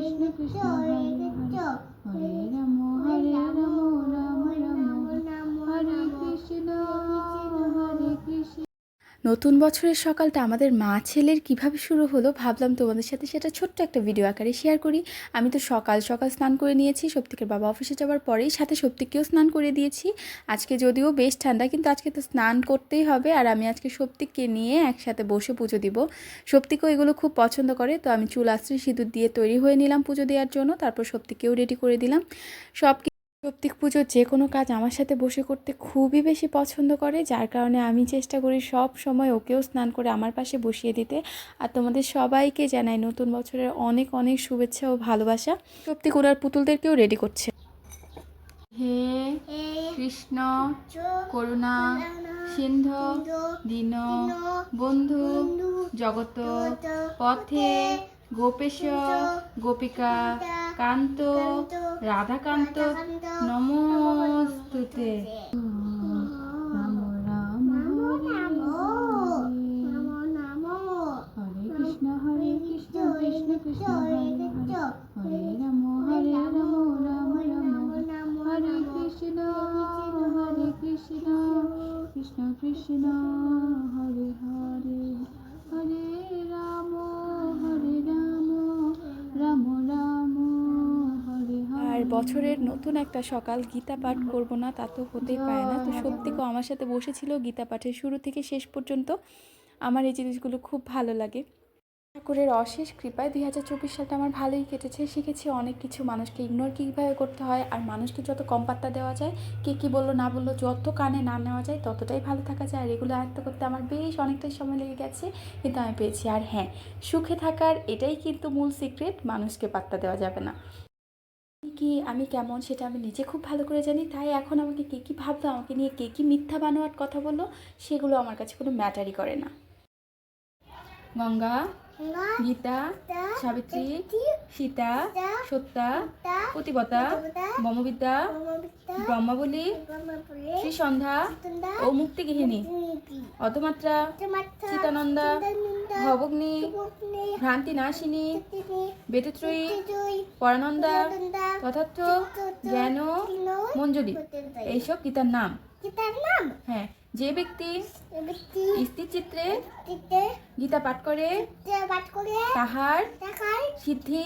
কৃষ্ণ কৃষ্ণ হরে হরে হরে রাম রাম রাম হরে কৃষ্ণ হরে কৃষ্ণ। নতুন বছরের সকালটা আমাদের মা ছেলের কিভাবে শুরু হলো ভাবলাম তোমাদের সাথে সেটা ছোট্ট একটা ভিডিও আকারে শেয়ার করি। আমি তো সকাল সকাল স্নান করে নিয়েছি, সপ্তিকের বাবা অফিসে যাওয়ার পরেই সাথে সপ্তিককেও স্নান করে দিয়েছি। আজকে যদিও বেশ ঠান্ডা, কিন্তু আজকে তো স্নান করতেই হবে। আর আমি আজকে সপ্তিককে নিয়ে একসাথে বসে পুজো দিব। সপ্তিকও এগুলো খুব পছন্দ করে, তো আমি চুল আঁচড়ে সিঁদুর দিয়ে তৈরি হয়ে নিলাম পুজো দেওয়ার জন্য। তারপর সপ্তিককেও রেডি করে দিলাম। সব সপ্তিক পুজোর যে কোনো কাজ আমার সাথে বসে করতে খুবই বেশি পছন্দ করে, যার কারণে আমি চেষ্টা করি সব সময় ওকেও স্নান করে আমার পাশে বসিয়ে দিতে। আর তোমাদের সবাইকে জানাই নতুন বছরের অনেক অনেক শুভেচ্ছা ও ভালোবাসা। সপ্তিক ওনার পুতুলদেরকেও রেডি করছে। হে কৃষ্ণ করুণা সিন্ধু দীন বন্ধু জগত পথে গোপেশ গোপিকা কান্ত রাধাকান্ত নমস্তুতে। রাম রাম হরে কৃষ্ণ কৃষ্ণ কৃষ্ণ হরে হরে হরে রাম রাম রাম হরে কৃষ্ণ কৃষ্ণ কৃষ্ণ হরে হরে হরে রাম রাম রাম হরে হরে। আর বছরের নতুন একটা সকাল, গীতা পাঠ করব না তা তো হতেই পারে না। তো সত্যিও আমার সাথে বসেছিল গীতা পাঠের শুরু থেকে শেষ পর্যন্ত। আমার এই জিনিসগুলো খুব ভালো লাগে। ঠাকুরের অশেষ কৃপায় 2024 সালটা আমার ভালোই কেটেছে। শিখেছি অনেক কিছু, মানুষকে ইগনোর কীভাবে করতে হয়, আর মানুষকে যত কম পাত্তা দেওয়া যায়, কে কী বললো না বললো যত কানে না নেওয়া যায় ততটাই ভালো থাকা যায়। আর এগুলো আয়ত্ত করতে আমার বেশ অনেকটাই সময় লেগে গেছে, কিন্তু আমি পেয়েছি। আর হ্যাঁ, সুখে থাকার এটাই কিন্তু মূল সিক্রেট, মানুষকে পাত্তা দেওয়া যাবে না। কি আমি কেমন সেটা আমি নিজে খুব ভালো করে জানি, তাই এখন আমাকে কে কী ভাবলো, আমাকে নিয়ে কে কী মিথ্যা বানোয়ার কথা বললো, সেগুলো আমার কাছে কোনো ম্যাটারই করে না। গঙ্গা, গীতা, সাবিত্রী, সীতা, সত্যা, প্রতিবতা, ব্রহ্মবিদ্যা, ব্রহ্মাবলী, শ্রীসন্ধ্যা ও মুক্তিগৃহিণী, অতমাত্রা, চিতানন্দা, ভবগ্নি, ভ্রান্তি নাশিনী, বেদত্রয়ী, পরানন্দা, তথার্থ, জ্ঞান, মঞ্জুরি, এইসব গীতার নাম। হ্যাঁ, যে ব্যক্তি স্থিরচিত্তে গীতা পাঠ করে তাহার সিদ্ধি